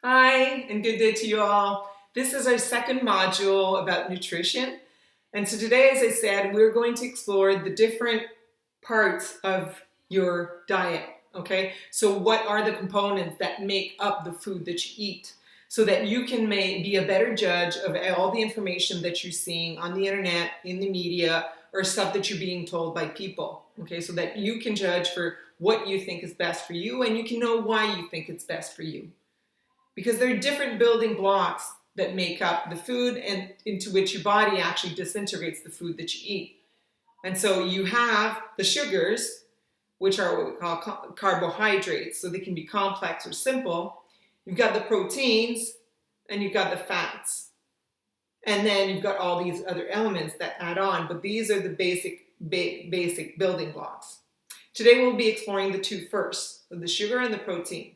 Hi, and good day to you all. This is our second module about nutrition. And so today, as I said, we're going to explore the different parts of your diet. Okay, so what are the components that make up the food that you eat so that you can be a better judge of all the information that you're seeing on the internet, in the media, or stuff that you're being told by people. Okay, so that you can judge for what you think is best for you and you can know why you think it's best for you, because there are different building blocks that make up the food and into which your body actually disintegrates the food that you eat. And so you have the sugars, which are what we call carbohydrates, so they can be complex or simple. You've got the proteins and you've got the fats. And then you've got all these other elements that add on, but these are the basic building blocks. Today we'll be exploring the two first, the sugar and the protein.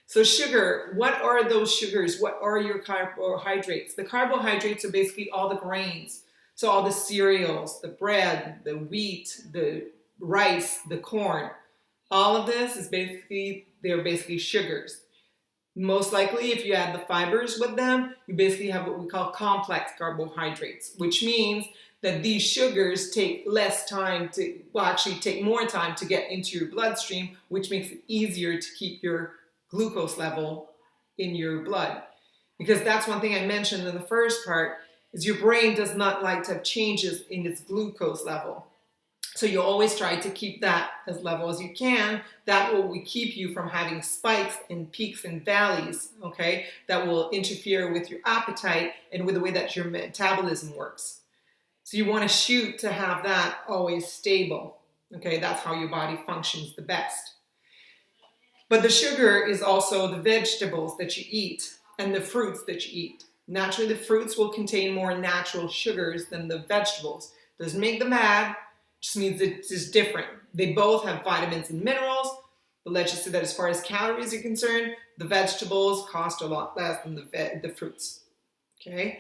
So sugar, what are those sugars? What are your carbohydrates? The carbohydrates are basically all the grains. So all the cereals, the bread, the wheat, the rice, the corn. All of this is they're basically sugars. Most likely, if you add the fibers with them, you basically have what we call complex carbohydrates, which means that these sugars take actually take more time to get into your bloodstream, which makes it easier to keep your glucose level in your blood. Because that's one thing I mentioned in the first part, is your brain does not like to have changes in its glucose level. So you always try to keep that as level as you can. That will keep you from having spikes and peaks and valleys, okay? That will interfere with your appetite and with the way that your metabolism works. So you want to shoot to have that always stable, okay? That's how your body functions the best. But the sugar is also the vegetables that you eat and the fruits that you eat. Naturally, the fruits will contain more natural sugars than the vegetables. Doesn't make them bad, just means it's just different. They both have vitamins and minerals, but let's just say that as far as calories are concerned, the vegetables cost a lot less than the fruits. Okay?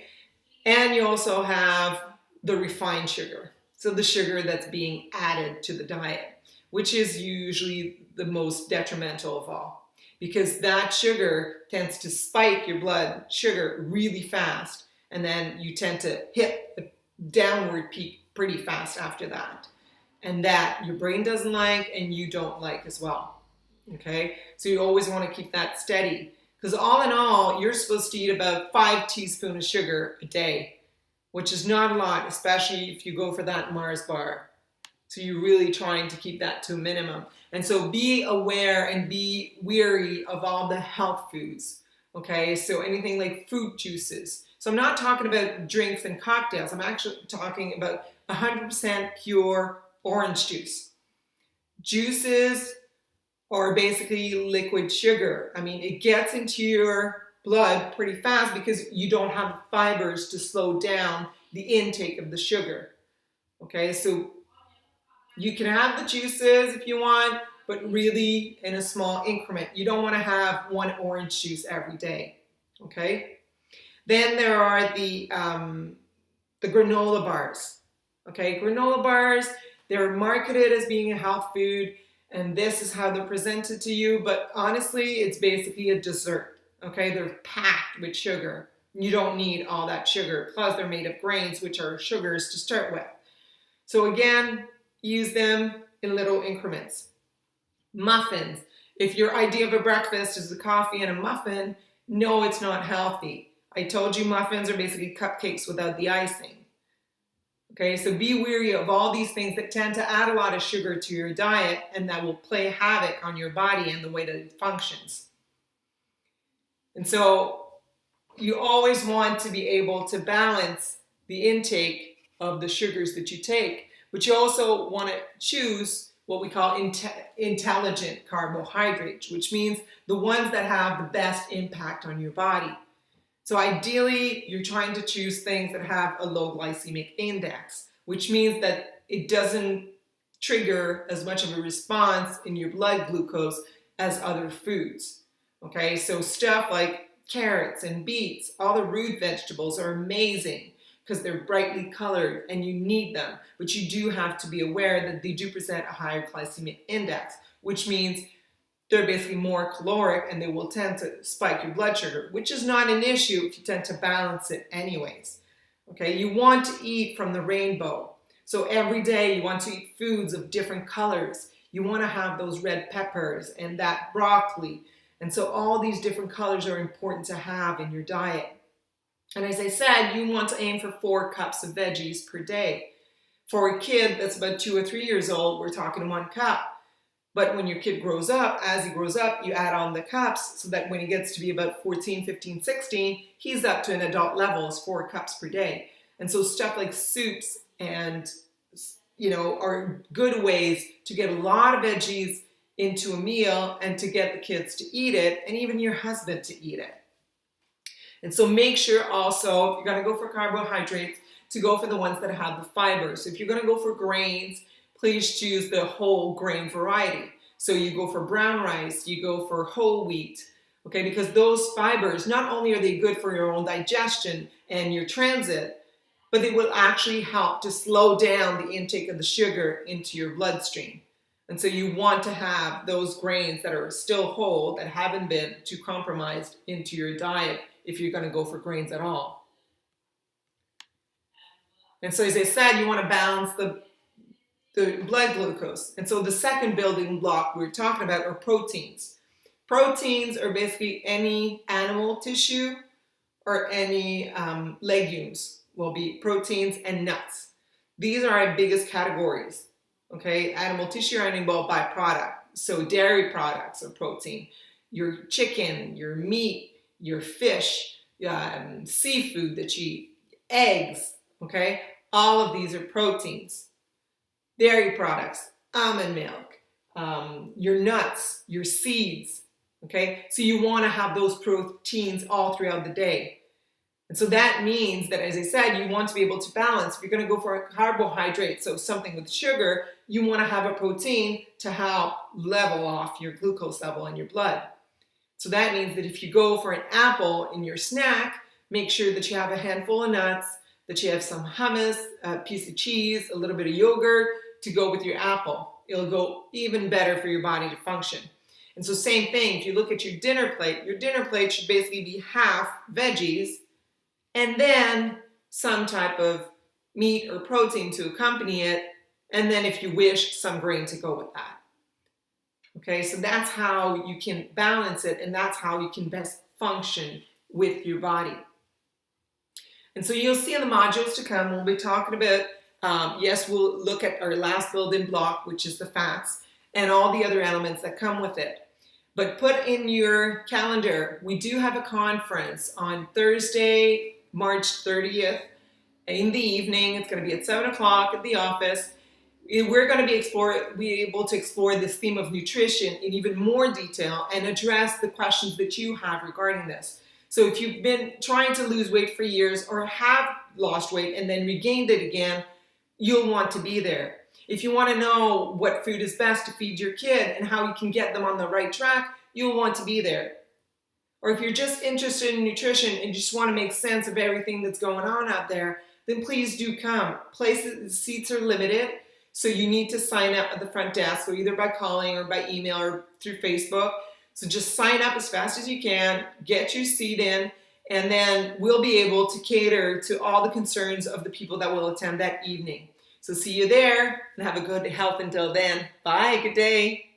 And you also have the refined sugar. So the sugar that's being added to the diet, which is usually the most detrimental of all, because that sugar tends to spike your blood sugar really fast, and then you tend to hit a downward peak pretty fast after that. And that your brain doesn't like and you don't like as well. Okay? So you always want to keep that steady, because all in all, you're supposed to eat about 5 teaspoons of sugar a day, which is not a lot, especially if you go for that Mars bar. So you're really trying to keep that to a minimum. And so be aware and be wary of all the health foods. Okay, so anything like fruit juices. So I'm not talking about drinks and cocktails. I'm actually talking about 100% pure orange juice. Juices are basically liquid sugar. I mean, it gets into your blood pretty fast because you don't have fibers to slow down the intake of the sugar. Okay, so you can have the juices if you want, but really in a small increment. You don't want to have one orange juice every day, okay? Then there are the granola bars, okay? Granola bars, they're marketed as being a health food, and this is how they're presented to you, but honestly, it's basically a dessert, okay? They're packed with sugar. You don't need all that sugar. Plus, they're made of grains, which are sugars to start with. So again, use them in little increments. Muffins. If your idea of a breakfast is a coffee and a muffin, no, it's not healthy. I told you muffins are basically cupcakes without the icing. Okay, so be wary of all these things that tend to add a lot of sugar to your diet and that will play havoc on your body and the way that it functions. And so you always want to be able to balance the intake of the sugars that you take. But you also want to choose what we call intelligent carbohydrates, which means the ones that have the best impact on your body. So ideally, you're trying to choose things that have a low glycemic index, which means that it doesn't trigger as much of a response in your blood glucose as other foods. Okay, so stuff like carrots and beets, all the root vegetables are amazing, because they're brightly colored and you need them. But you do have to be aware that they do present a higher glycemic index, which means they're basically more caloric and they will tend to spike your blood sugar, which is not an issue if you tend to balance it anyways. Okay, you want to eat from the rainbow. So every day you want to eat foods of different colors. You want to have those red peppers and that broccoli. And so all these different colors are important to have in your diet. And as I said, you want to aim for 4 cups of veggies per day. For a kid that's about 2 or 3 years old, we're talking 1 cup. But when your kid grows up, as he grows up, you add on the cups so that when he gets to be about 14, 15, 16, he's up to an adult level is 4 cups per day. And so stuff like soups and, are good ways to get a lot of veggies into a meal and to get the kids to eat it and even your husband to eat it. And so make sure also, if you're going to go for carbohydrates, to go for the ones that have the fiber. So if you're going to go for grains, please choose the whole grain variety. So you go for brown rice, you go for whole wheat, okay? Because those fibers, not only are they good for your own digestion and your transit, but they will actually help to slow down the intake of the sugar into your bloodstream. And so you want to have those grains that are still whole, that haven't been too compromised into your diet if you're going to go for grains at all. And so as I said, you want to balance the blood glucose. And so the second building block we're talking about are proteins. Proteins are basically any animal tissue or any legumes will be proteins, and nuts. These are our biggest categories. Okay, animal tissue or animal byproduct. So dairy products are protein. Your chicken, your meat, your fish, seafood that you eat, eggs, okay? All of these are proteins. Dairy products, almond milk, your nuts, your seeds, okay? So you want to have those proteins all throughout the day. And so that means that, as I said, you want to be able to balance. If you're going to go for a carbohydrate, so something with sugar, you want to have a protein to help level off your glucose level in your blood. So that means that if you go for an apple in your snack, make sure that you have a handful of nuts, that you have some hummus, a piece of cheese, a little bit of yogurt to go with your apple. It'll go even better for your body to function. And so same thing, if you look at your dinner plate should basically be half veggies and then some type of meat or protein to accompany it, and then if you wish, some grain to go with that. Okay, so that's how you can balance it, and that's how you can best function with your body. And so you'll see in the modules to come, we'll be talking about, yes, we'll look at our last building block, which is the fats, and all the other elements that come with it. But put in your calendar, we do have a conference on Thursday, March 30th in the evening. It's going to be at 7 o'clock at the office. We're going to be able to explore this theme of nutrition in even more detail and address the questions that you have regarding this. So if you've been trying to lose weight for years or have lost weight and then regained it again, you'll want to be there. If you want to know what food is best to feed your kid and how you can get them on the right track, you'll want to be there. Or if you're just interested in nutrition and just want to make sense of everything that's going on out there, then please do come. Seats are limited, so you need to sign up at the front desk, so either by calling or by email or through Facebook. So just sign up as fast as you can, get your seat in, and then we'll be able to cater to all the concerns of the people that will attend that evening. So see you there, and have a good health until then. Bye, good day.